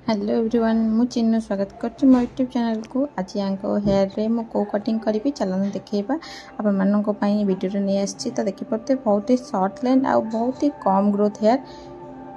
Hello everyone मु चिन्नु स्वागत कर मो यूट्यूब चैनल को। आज यहाँ हेयर रे मो को कटिंग करी चलन देखा आपण मानक वीडियो नहीं आसी तो देखिपे बहुत ही शॉर्ट लेंथ आ बहुत ही कम ग्रोथ हेयर।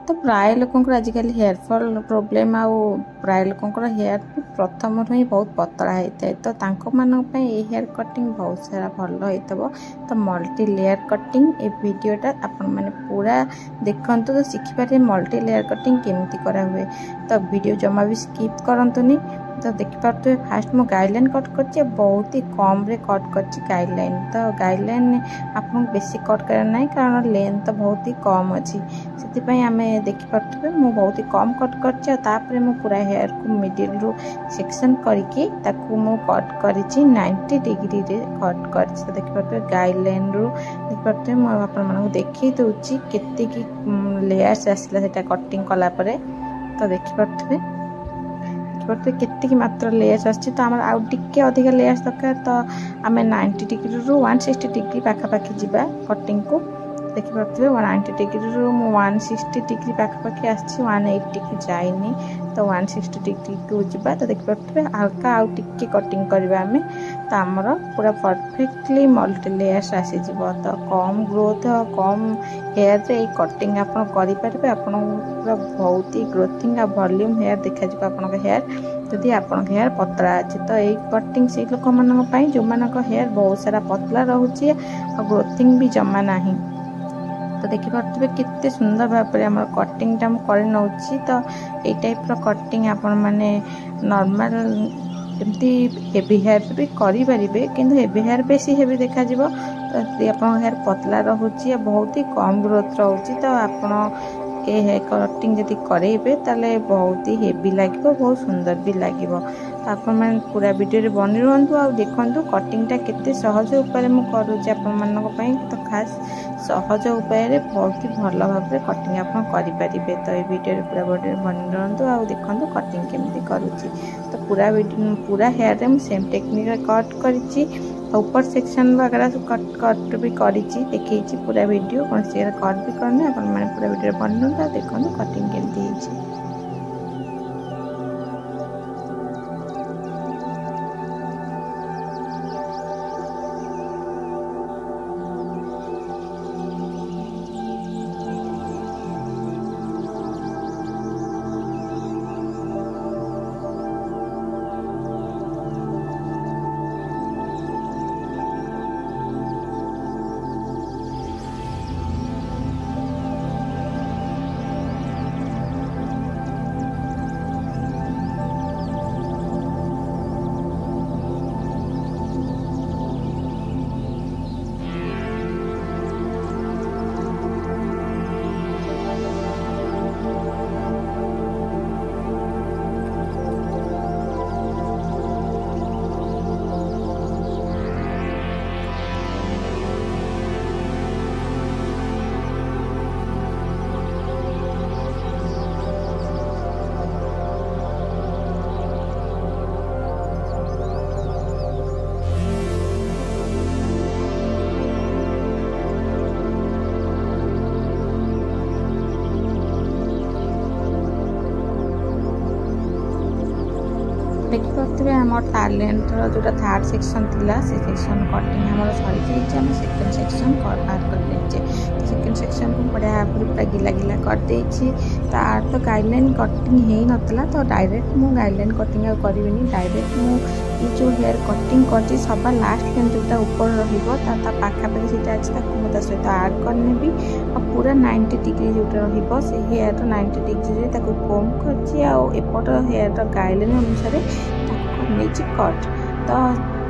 तो प्राय लोक आजिकल हेयर फॉल प्रोब्लेम आ प्राय लोक हेयर प्रथम ही बहुत पतला होता है तो हेयर कटिंग बहुत सारा भल हो। तो मल्टी लेयर कटिंग ए वीडियोटा आपण मैंने पूरा देखु तो शिखिपारे मल्टी लेयर कटिंग केमती करा हुए। तो वीडियो जमा भी स्किप करंतुनी। तो देखिपे फास्ट मो गाइडलाइन कट कर बहुत ही कम रे कट कर गाइडलाइन। तो गाइडलाइन आपको बेसी कट कर ना कारण लेंथ तो बहुत ही कम अच्छी से आम देखिपे मु बहुत ही कम कट कर मु पूरा हेयर को मिडिल रू सेक्शन करके मु कट कर 90 डिग्री रे कट कर। तो देखिपे गाइडलाइन रू देखिपे मुझे देखी दूसरी केते की लेयर्स आसला सेटा कटिंग कला परे। तो देखिपे केतिकी मात्र लेयर्स आछि तो आम आउ टिके अधिक लेयर्स दरकार। तो आम 90 डिग्री रू 160 डिग्री पाखापाखि जीवा कटिंग को। देखिपे 90 डिग्री रू 160 डिग्री पाखापाखि आछि 180 की जाइनी तो 160 डिग्री को जीवा। तो देखिपे हल्का आउ टिके कटिंग करबा आमे तो आमर पूरा परफेक्टली मल्टी लेयर्स आसी जीवो। तो कम ग्रोथ कम हेयर रे कटिंग आपन करि परबे आपन पूरा बहुत ही ग्रोथिंग आ वॉल्यूम हेयर देखा जीवो आपन हेयर जदि आपन हेयर पतला अछि। तो ए कटिंग से लोक मानन पई जो मानक हेयर बहुत सारा पतला रहउची आ ग्रोथिंग भी जमा नाही। तो देखिपे केते सुंदर भाव में आम कटिंग टा कर नौची। तो ये टाइप रो कटिंग आपण माने नॉर्मल एमती हेवी हेयर भी करि परिबे किंतु हेवी हेयर बेसी हेवी देखा जीवो। तो आपन हेयर पतला रहउची बहुत ही कम ग्रोथ रहउची तो आपण ए हेयर कटिंग जदि करेबे ताले बहुत ही हेवी लागिबो बहुत सुंदर भी लागिबो। तो आपण मन पूरा वीडियो रे बनि रहंतु आ देखंतु कटिंग टा केते सहज उपाय मु करूची आपण मानक पई। तो खास सहज उपाय रे बहुत ही भल भाव में कटिंग आपण करि परिबे। तो ए वीडियो रे पूरा वीडियो बनि रहंतु आ देखंतु कटिंग केमती करूची। तो पूरा वीडियो पूरा हेयर रे मु सेम टेक्निक रे कट करिची ऊपर सेक्शन वगैरह कट भी करिची देखैची पूरा वीडियो कौन से कट भी करने अपन माने पूरा वीडियो बनि रहंतु देखंतु कटिंग केमती हिची। देखिपे आम टैलेंट जो थर्ड सेक्शन थिला से सेक्शन कटिंग हमर सरी जाइए आम सेकेंड सेक्शन बाहर कर देचे। सेकेंड सेक्शन को बढ़िया पूरा गिला गिला कर देछि। तार तो गाइडलाइन कटिंग हे नतला तो डायरेक्ट मु गाइडलाइन कटिंग आ करबिनी डायरेक्ट मु ये जो हेयर कटिंग करछि सबा लास्ट लेन जोटा ऊपर रहिबो ता पाखापाखि सीटा अछि ताको मु सहित ऐड करने भी और पूरा 90 डिग्री जोटा रहिबो से हेयर 90 डिग्री रे ताको कोम करछि आ एपट हेयर गाइडलाइन अनुसार नीचे कट। तो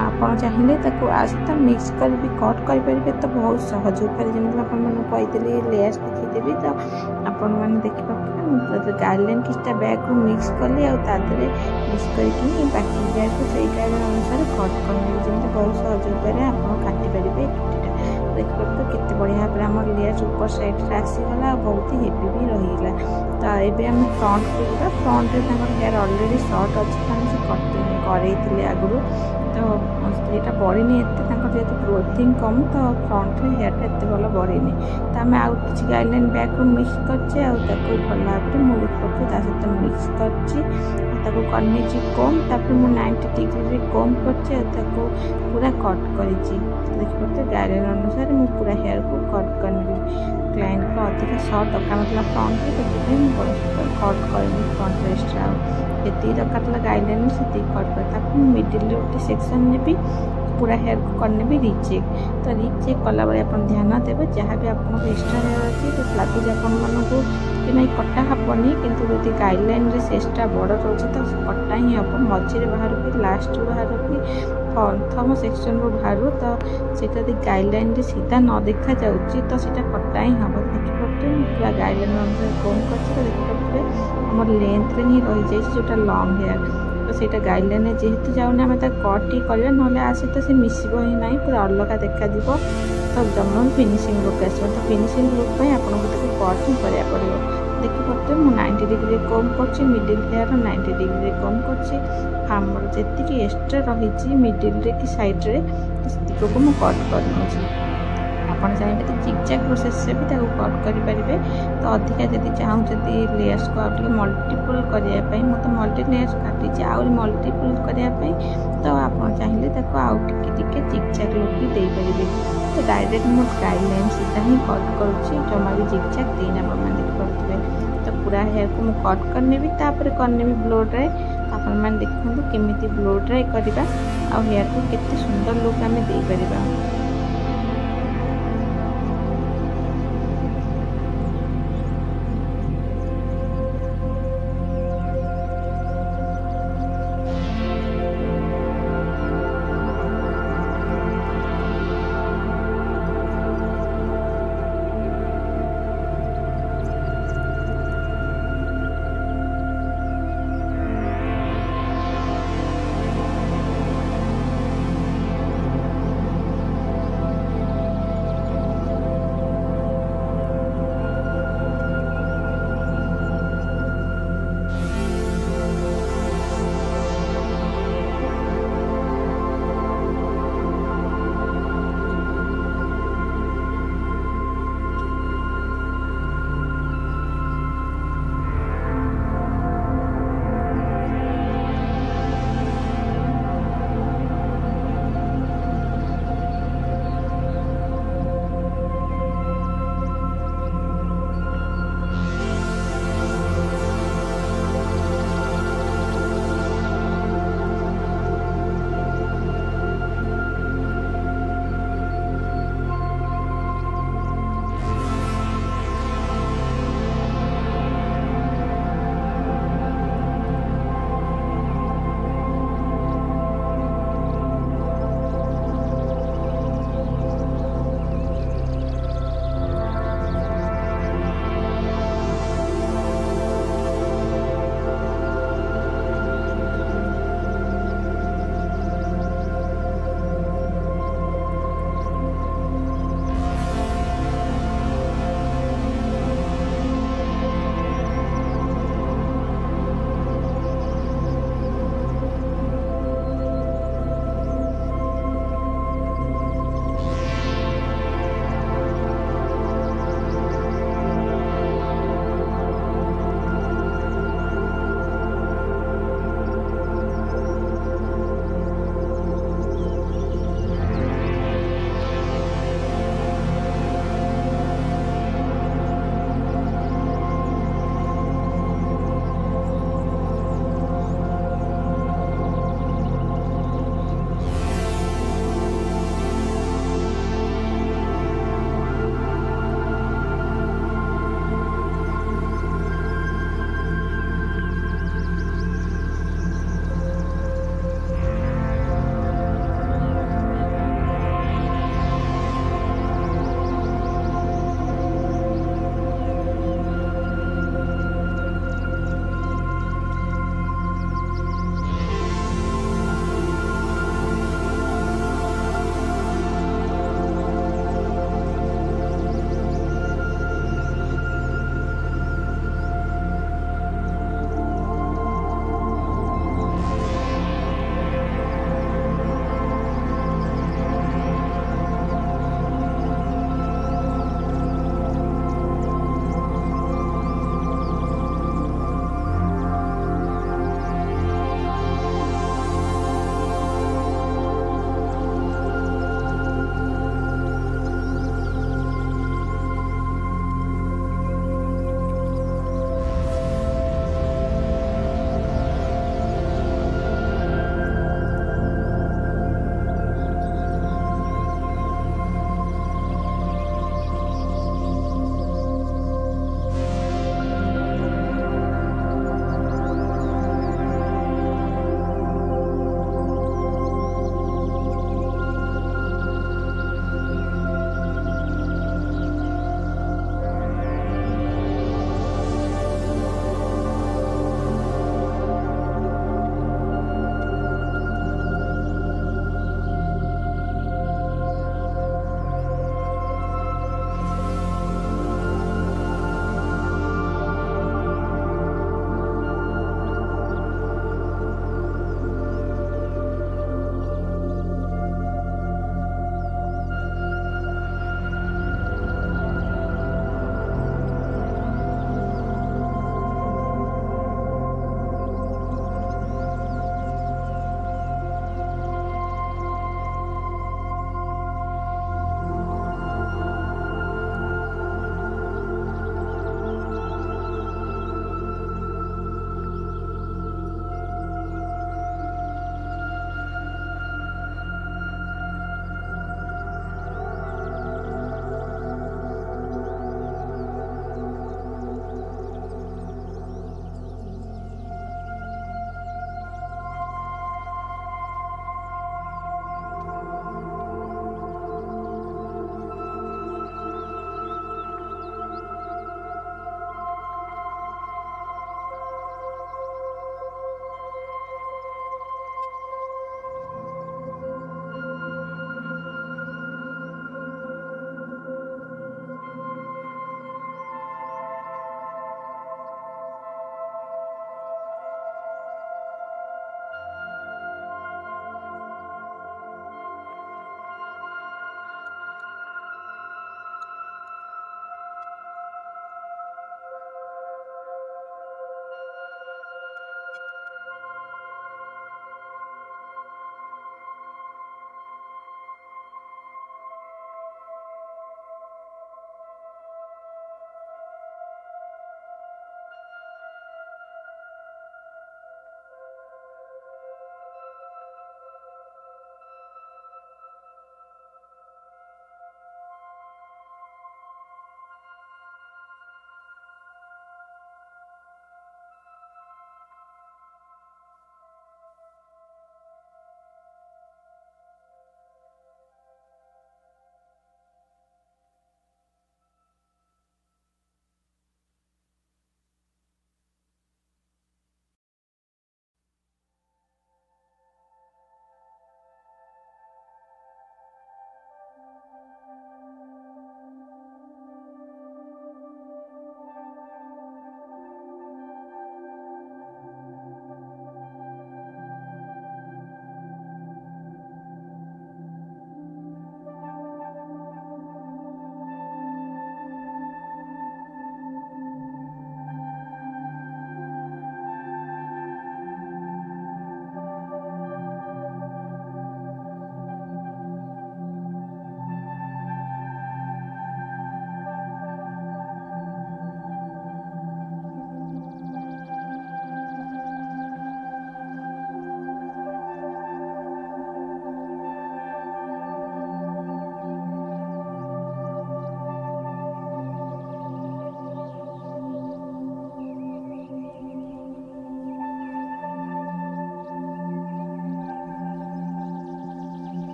आपड़ चाहिए आसता मिक्स कर भी कट करेंगे तो बहुत सहज उपाय जमी आपदेली लेयर्स देखीदेवी। तो आपण मैंने देखिए गाइडलाइन किसी बैग को मिक्स कली आदि मिक्स करके बाकी बैग को सही गाइडलाइन अनुसार कट करने जमी बहुत सहज उपाय आप काटिपारे चुटीटा। देखिए केते बढ़िया भाव आम लेयर्स ऊपर साइड रे आसीगला बहुत ही हेवी भी रहीला। तो ये आम फ्रंट को जीवा फ्रंट में हेयर अलरेडी सर्ट अच्छी से कटिंग करे आगुरी तो ये बढ़नी एत जेहतु ग्रोथिंग कम तो फ्रंट रे हेयर एत भल बढ़नी तो आम आउ कि गाइडलाइन बैकग्राउंड मिक्स करचे भल भाव में मुझे सहित मिक्स करनी कम तापर मु 90 डिग्री कम करचे पूरा कट कर देखिए गाइडलाइन अनुसार मुझे पूरा हेयर को कट करनी क्लाइंट को अधिक सर्ट दरकार ना फ्रंट से कट करनी फ्रंट एक्सट्रा ये दरकार गाइडलाइन से कट कर मिडिल गोटे सेक्शन ने पूरा हेयर को करने भी रिचेक तो रिचेक कला बेले आप ध्यान देवे जहाँ भी आप एक्सट्रा हेयर अच्छी तो लगुच आपको कि नहीं कटा हेनी कि गाइडलाइन से एक्सट्रा बड़ रोचे तो कटा ही हम मझे बाहर कि लास्ट बाहर कि प्रथम सेक्शन रू बाहर तो सीटा गाइडलाइन सीधा न देखा जाऊँगी तो सीटा कटा ही हम देखिए पूरा गाइडलाइन अनुसार कौन कर देखिए आम लेंथ ही रही जाए जोटा लॉन्ग हेयर तो सीटा गाइडलाइन जेहेतु जाऊनी आम कट ही करवा ना आसे तो सी मिसब ही ना पूरा अलग देखा तो एकदम फिनिशिंग लुक आस तो फिनिशिंग लुक आपको कट ही करा पड़ो देखिए मुझे 90 डिग्री कम कर मिडिल हेयर 90 डिग्री कम कर जी एक्सट्रा रही मिडिल रे कि साइड रे को मुझे कट कर आप चाहिए तो जिगजैग प्रोसेस से भी कट करेंगे तो अधिका जब चाहूँगी लेयर्स को आगे मल्टीपल करने मुझे मल्टी लेयर्स काटी आउरी मल्टीपल करने तो आप चाहिए आउ टिके जिगजैग लुक भी दे पारे तो डायरेक्ट मो गाइडलाइन सीधा ही कट करुँची जमा भी जिगजैग देना आप देखिए तो पूरा हेयर को मुझे कट करने भी करने भी ब्लो ड्राई आपण मैंने देखो केमी ब्लो ड्राई करवा आ हेयर को केते सुंदर लुक आम दे पारिबा।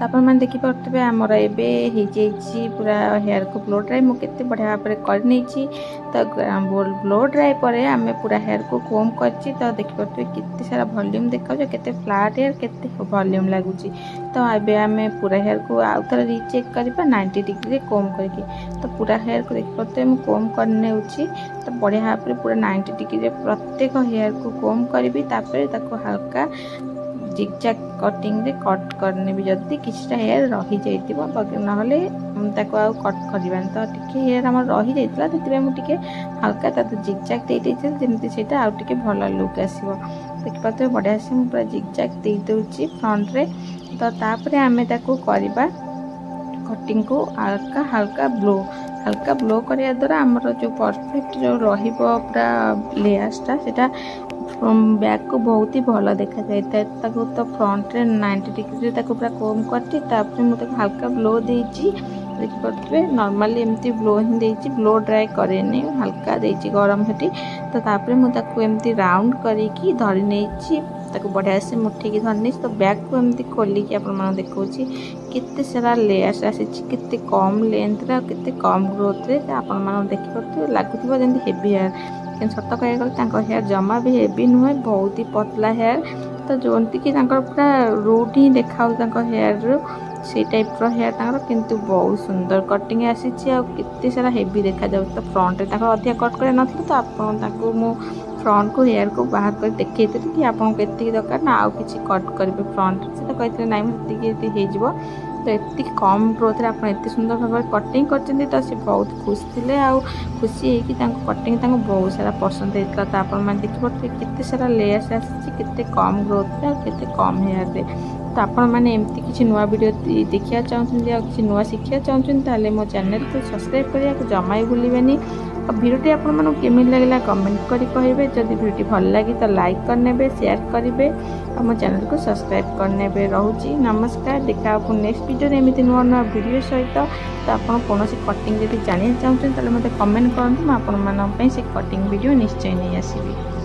तो आप देखिपे आमर एवं पूरा हेयर को ब्लो ड्राई मुझे बढ़िया भाव में करनी तो ब्लो ड्राई पर आम पूरा हेयर को कोम कर तो देखिपे केते सारा वॉल्यूम देखा केते फ्लैट हेयर केते वॉल्यूम लगुच तो ये आम पूरा हेयर को आउ थे रिचेक करवा 90 डिग्री कोम करके तो पूरा हेयर को देखिपे मुझे कोम करने तो बढ़िया भाव में पूरा 90 डिग्री प्रत्येक हेयर को कोम करी हल्का जिगजैग कटिंग रे कट करने भी जल्दी किसी हेयर रही जाइतिबो नहले ताको आ कट करबा तो टिके हेयर हमर रही जाइतला तेतिबे मु टिके हल्का ता जिगजैग दे देछि जेमति सेटा आ टिके भलो लुक आसीबो देखि पाते बढ़िया से मु पूरा जिगजैग दे दोछि फ्रंट रे तो तापरे आमे ताको करबा कटिंग को हल्का हल्का ब्लो करिया द्वारा हमर जो परफेक्ट जो रहिबो पूरा लेयर्सटा सेटा बैक को बहुत ही भल देखा जाए तो फ्रंट रे 90 डिग्री पूरा कोम कर मुझे हल्का ब्लो देती देखिपे नॉर्मली एमती ब्लो ही देती ब्लो ड्राई करेनी हल्का देती गरम हेटी तो तापर मुझे एमती राउंड करी धरी नहीं बढ़िया से मुठे धरनी तो बैक को एमती खोलिकी आप देखा केते सारा लेयर्स आसी कम लेंथ रे कम ग्रोथ रे आप देखिपे लगुव जमी हेवी हेयर कि सत कह हेयर जमा भी हेवी नुहे बहुत ही पतला हेयर तो जोंती कि पूरा रूट ही देखा हेयर से टाइप रो हेयर किंतु बहुत सुंदर कटिंग आसी केते सारा हेवी देखा जाउ तो फ्रंट रे अधिक कट करे नथि तो आपको मु फ्रंट को हेयर को बाहर कर देखते कि आपको केतिक दरकार ना आउ किछि कट करेंगे फ्रंट से तो कहते ना हो तो ये कम ग्रोथ आप एत सुंदर भाव कटिंग कर तो सी बहुत खुश थे खुशी है कटिंग बहुत सारा पसंद होता तो आप देखिए केते सारा लेयर्स आसी कम ग्रोथ के कम हेयर रे तो आपण मैंने एमती किसी नुआ वीडियो देखा चाहते आ कि नुआ शिक्षा चाहते मो चैनल को सब्सक्राइब करिया जमा ही भूलिबेनी और वीडियोटी आपको केमी लगे कमेंट करी कहिबे जदि वीडियो भल लगी तो लाइक करने शेयर करेंगे और मो चैनल को सब्सक्राइब करने रोची नमस्कार देखा आपको नेक्स्ट वीडियो एमती नुआ नुआ वीडियो सहित तो आप कौन कटिंग जब जानना चाहते हैं मतलब मत कमेंट करूँ मुझे से कटिंग वीडियो निश्चय नहीं आसबि।